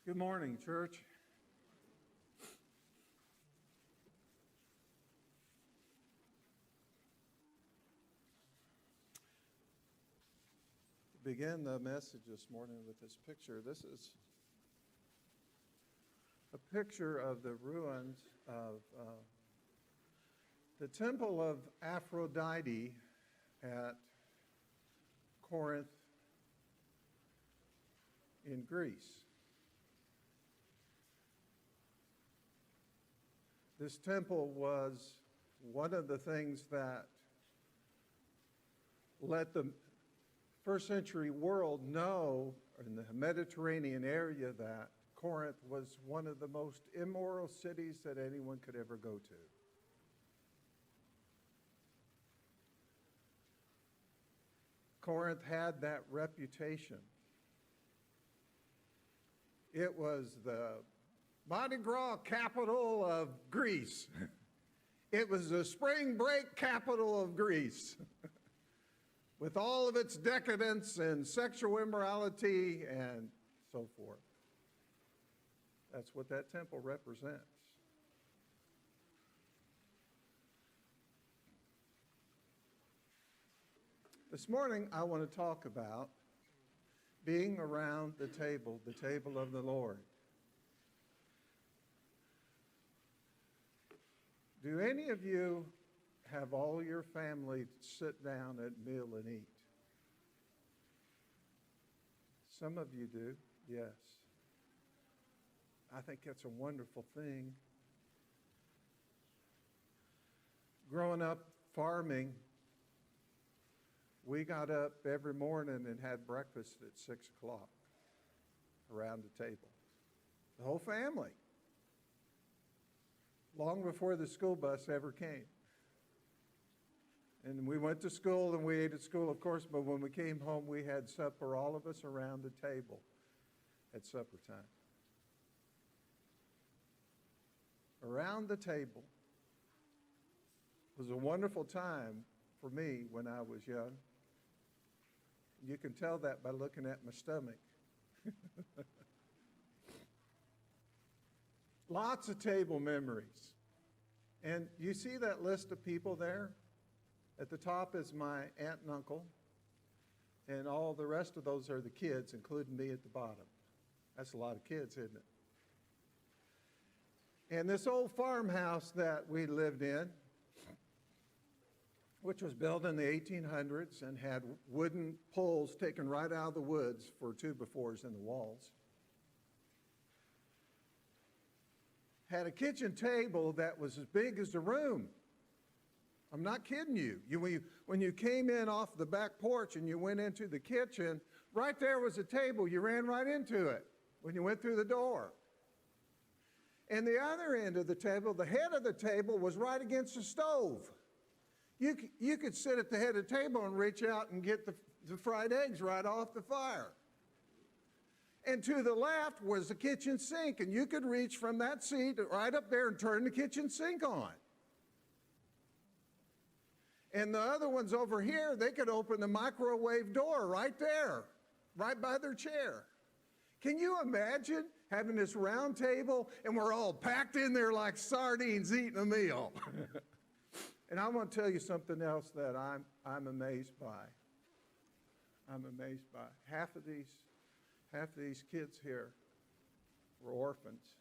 Good morning, church. To begin the message this morning with this picture, this is a picture of the ruins of the temple of Aphrodite at Corinth in Greece. This temple was one of the things that let the first century world know in the Mediterranean area that Corinth was one of the most immoral cities that anyone could ever go to. Corinth had that reputation. It was the Mardi Gras capital of Greece. It was the spring break capital of Greece. With all of its decadence and sexual immorality and so forth. That's what that temple represents. This morning, I want to talk about being around the table of the Lord. Do any of you have all your family sit down at meal and eat? Some of you do, yes. I think that's a wonderful thing. Growing up farming, we got up every morning and had breakfast at 6 o'clock around the table. The whole family. Long before the school bus ever came. And we went to school and we ate at school, of course, but when we came home, we had supper, all of us around the table at supper time. Around the table was a wonderful time for me when I was young. You can tell that by looking at my stomach. Lots of table memories. And you see that list of people there? At the top is my aunt and uncle. And all the rest of those are the kids, including me at the bottom. That's a lot of kids, isn't it? And this old farmhouse that we lived in, which was built in the 1800s and had wooden poles taken right out of the woods for 2x4s in the walls, had a kitchen table that was as big as the room. I'm not kidding you. When you came in off the back porch and you went into the kitchen, right there was a table. You ran right into it when you went through the door. And the other end of the table, the head of the table, was right against the stove. You could sit at the head of the table and reach out and get the fried eggs right off the fire. And to the left was the kitchen sink, and you could reach from that seat right up there and turn the kitchen sink on. And the other ones over here, they could open the microwave door right there, right by their chair. Can you imagine having this round table and we're all packed in there like sardines eating a meal? And I want to tell you something else that I'm amazed by. I'm amazed by. Half of these kids here were orphans.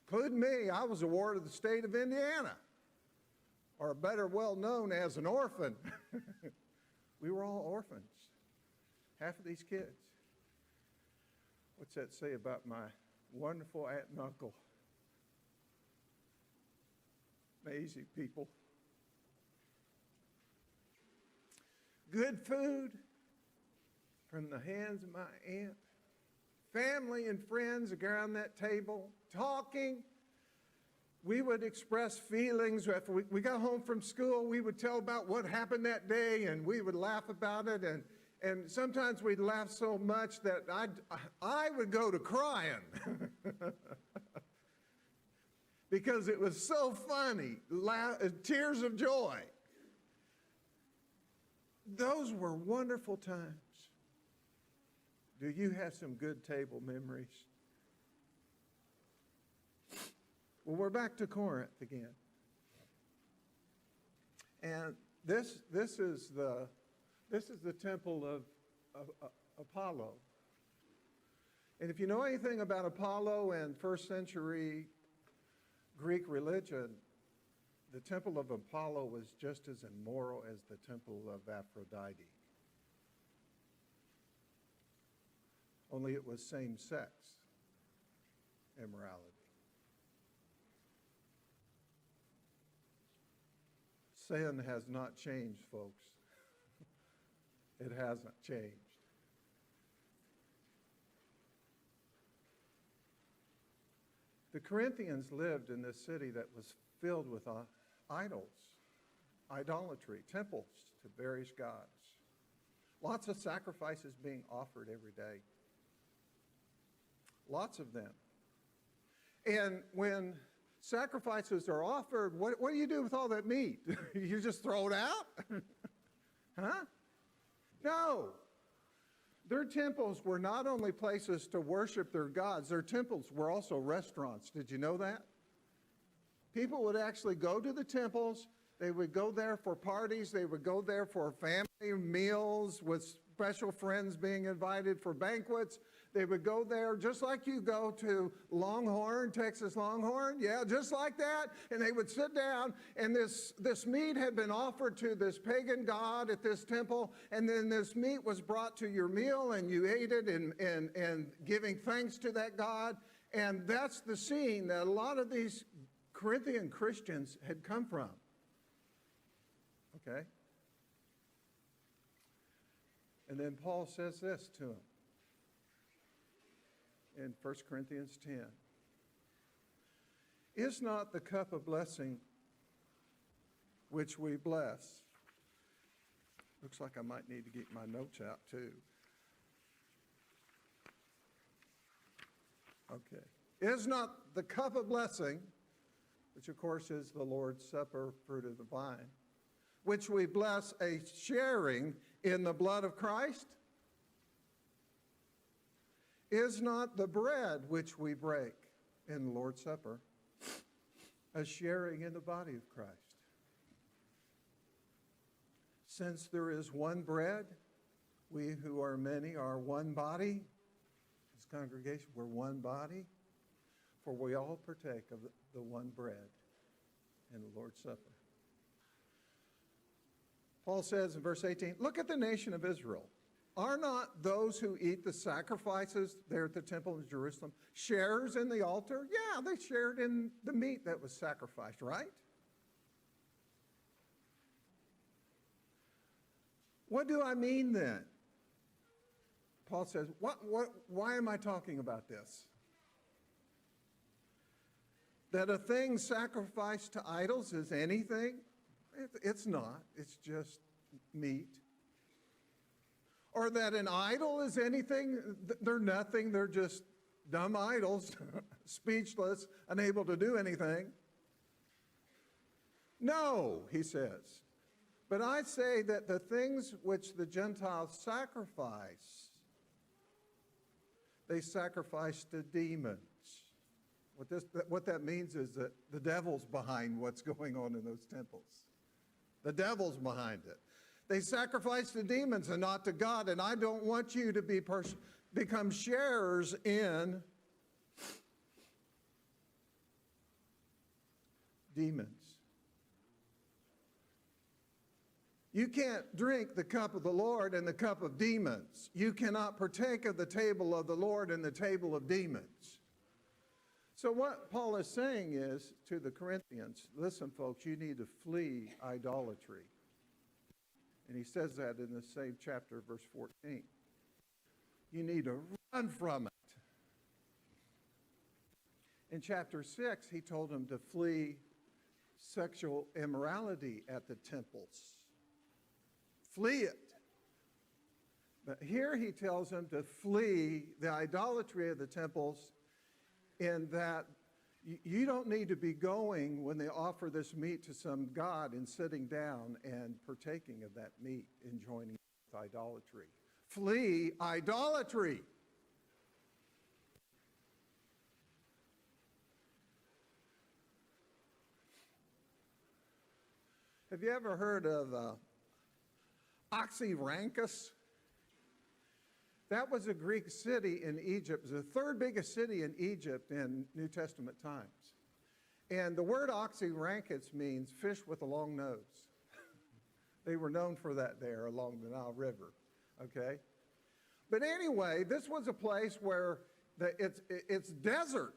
Including me, I was a ward of the state of Indiana, or better well known as an orphan. We were all orphans. Half of these kids. What's that say about my wonderful aunt and uncle? Amazing people. Good food from the hands of my aunt. Family and friends around that table, talking. We would express feelings. After we got home from school, we would tell about what happened that day, and we would laugh about it. And sometimes we'd laugh so much that I would go to crying. Because it was so funny, tears of joy. Those were wonderful times. Do you have some good table memories? Well, we're back to Corinth again. And this is the temple of Apollo. And if you know anything about Apollo and first century Greek religion, the temple of Apollo was just as immoral as the temple of Aphrodite. Only it was same-sex immorality. Sin has not changed, folks. It hasn't changed. The Corinthians lived in this city that was filled with idols, idolatry, temples to various gods. Lots of sacrifices being offered every day. Lots of them. And when sacrifices are offered, what do you do with all that meat? You just throw it out? Huh? No. Their temples were not only places to worship their gods, their temples were also restaurants. Did you know that? People would actually go to the temples. They would go there for parties. They would go there for family meals with special friends being invited for banquets. They would go there just like you go to Longhorn, Texas Longhorn. Yeah, just like that. And they would sit down, and this meat had been offered to this pagan god at this temple. And then this meat was brought to your meal, and you ate it and giving thanks to that god. And that's the scene that a lot of these Corinthian Christians had come from. Okay? And then Paul says this to them in 1 Corinthians 10. Is not the cup of blessing which we bless? Looks like I might need to get my notes out too. Okay. Is not the cup of blessing, which of course is the Lord's Supper, fruit of the vine, which we bless, a sharing in the blood of Christ? Is not the bread which we break in the Lord's Supper a sharing in the body of Christ? Since there is one bread, we who are many are one body. This congregation, we're one body, for we all partake of the one bread in the Lord's Supper. Paul says in verse 18, look at the nation of Israel. Are not those who eat the sacrifices there at the temple in Jerusalem sharers in the altar? Yeah, they shared in the meat that was sacrificed, right? What do I mean then? Paul says, why am I talking about this? That a thing sacrificed to idols is anything? It's not. It's just meat. Or that an idol is anything? They're nothing. They're just dumb idols, speechless, unable to do anything. No, he says. But I say that the things which the Gentiles sacrifice, they sacrifice to demons. What that means is that the devil's behind what's going on in those temples. The devil's behind it. They sacrifice to demons and not to God, and I don't want you to become sharers in demons. You can't drink the cup of the Lord and the cup of demons. You cannot partake of the table of the Lord and the table of demons. So what Paul is saying is to the Corinthians, listen, folks, you need to flee idolatry. And he says that in the same chapter, verse 14. You need to run from it. In chapter 6, he told them to flee sexual immorality at the temples. Flee it. But here he tells them to flee the idolatry of the temples, in that you don't need to be going when they offer this meat to some god and sitting down and partaking of that meat and joining with idolatry. flee idolatry. Have you ever heard of Oxyrancus? That was a Greek city in Egypt. It was the third biggest city in Egypt in New Testament times. And the word Oxyrancus means fish with a long nose. They were known for that there along the Nile River, okay? But anyway, this was a place where it's desert.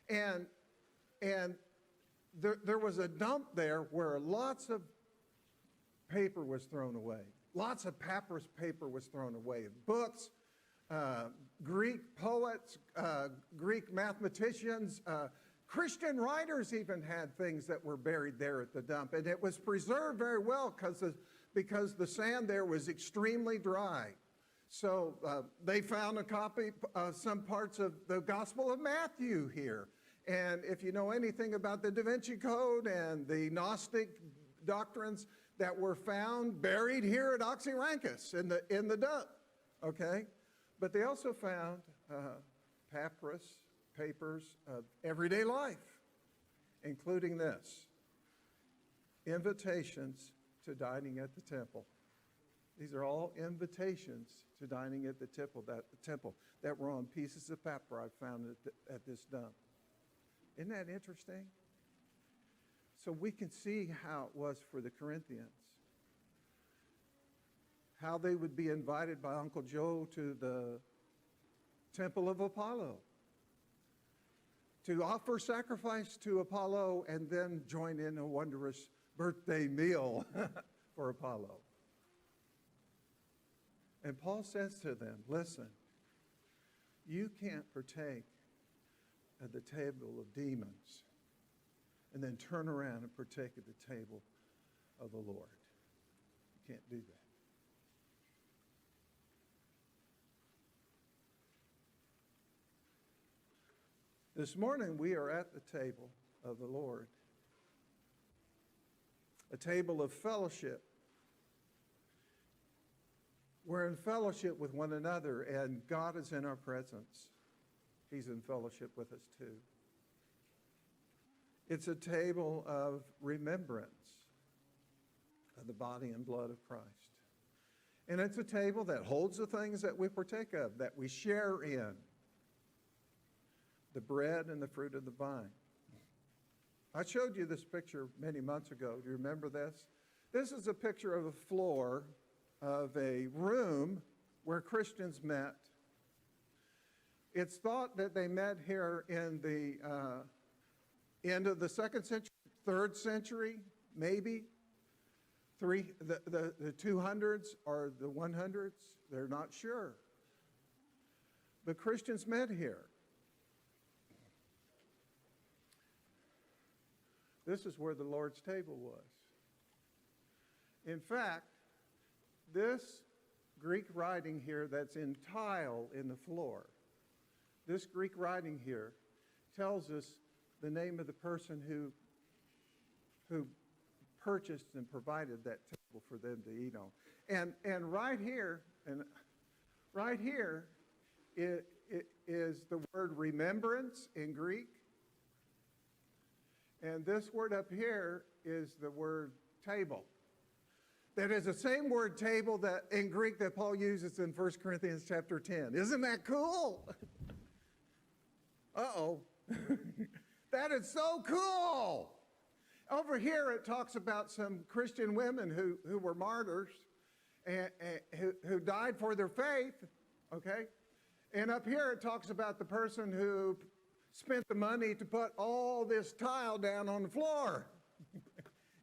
And there was a dump there where lots of paper was thrown away. Lots of papyrus paper was thrown away. Books, Greek poets, Greek mathematicians, Christian writers even had things that were buried there at the dump. And it was preserved very well because the sand there was extremely dry. So they found a copy of some parts of the Gospel of Matthew here. And if you know anything about the Da Vinci Code and the Gnostic doctrines that were found buried here at Oxyrancus in the dump, okay? But they also found papyrus papers of everyday life, including this: invitations to dining at the temple. These are all invitations to dining at the temple that were on pieces of papyri found at this dump. Isn't that interesting? So we can see how it was for the Corinthians. How they would be invited by Uncle Joe to the temple of Apollo, to offer sacrifice to Apollo and then join in a wondrous birthday meal for Apollo. And Paul says to them, listen, you can't partake at the table of demons and then turn around and partake at the table of the Lord. You can't do that. This morning we are at the table of the Lord, a table of fellowship. We're in fellowship with one another, and God is in our presence. He's in fellowship with us too. It's a table of remembrance of the body and blood of Christ. And it's a table that holds the things that we partake of, that we share in. The bread and the fruit of the vine. I showed you this picture many months ago. Do you remember this? This is a picture of a floor of a room where Christians met. It's thought that they met here in the end of the 2nd century, 3rd century, maybe. The 200s or the 100s, they're not sure. But Christians met here. This is where the Lord's table was. In fact, this Greek writing here that's in tile in the floor, this Greek writing here tells us the name of the person who purchased and provided that table for them to eat on. And right here it is the word remembrance in Greek. And this word up here is the word table. That is the same word table that in Greek that Paul uses in 1 Corinthians chapter 10. Isn't that cool? Uh-oh. That is so cool. Over here it talks about some Christian women who were martyrs and who died for their faith, okay? And up here it talks about the person who spent the money to put all this tile down on the floor.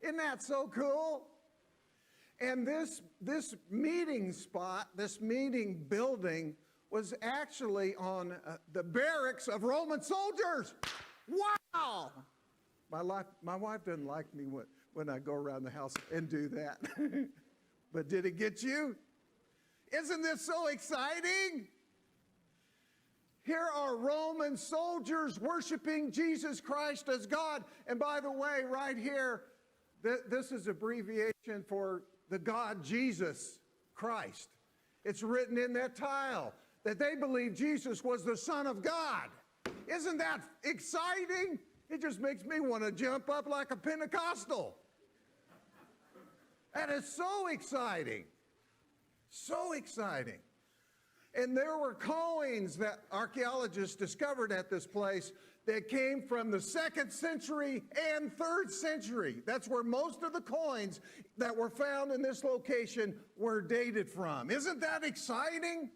Isn't that so cool? And this meeting spot, this meeting building, was actually on the barracks of Roman soldiers. Wow! My wife doesn't like me when I go around the house and do that. But did it get you? Isn't this so exciting? Here are Roman soldiers worshiping Jesus Christ as God. And by the way, right here, this is abbreviation for the God Jesus Christ. It's written in that tile that they believed Jesus was the Son of God. Isn't that exciting? It just makes me want to jump up like a Pentecostal. That is so exciting. So exciting. And there were coins that archaeologists discovered at this place that came from the 2nd century and 3rd century. That's where most of the coins that were found in this location were dated from. Isn't that exciting?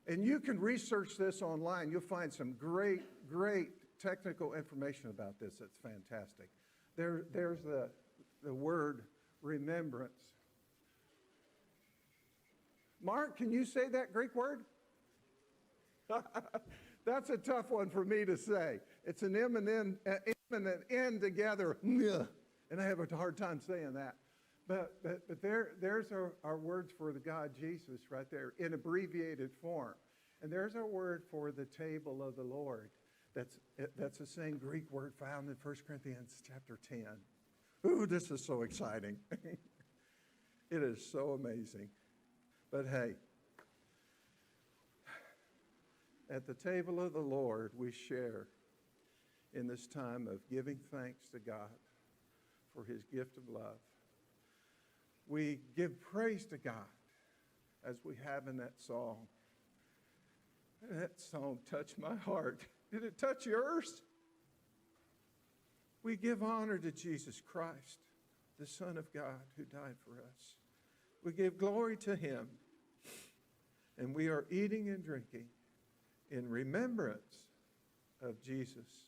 And you can research this online. You'll find some great, great technical information about this. It's fantastic. There's the word remembrance. Mark, can you say that Greek word? That's a tough one for me to say. It's an M and an N together, and I have a hard time saying that. But there's our words for the God Jesus right there in abbreviated form. And there's our word for the table of the Lord. That's the same Greek word found in 1 Corinthians chapter 10. Ooh, this is so exciting. It is so amazing. But hey, at the table of the Lord, we share in this time of giving thanks to God for his gift of love. We give praise to God as we have in that song. That song touched my heart. Did it touch yours? We give honor to Jesus Christ, the Son of God who died for us. We give glory to him, and we are eating and drinking in remembrance of Jesus.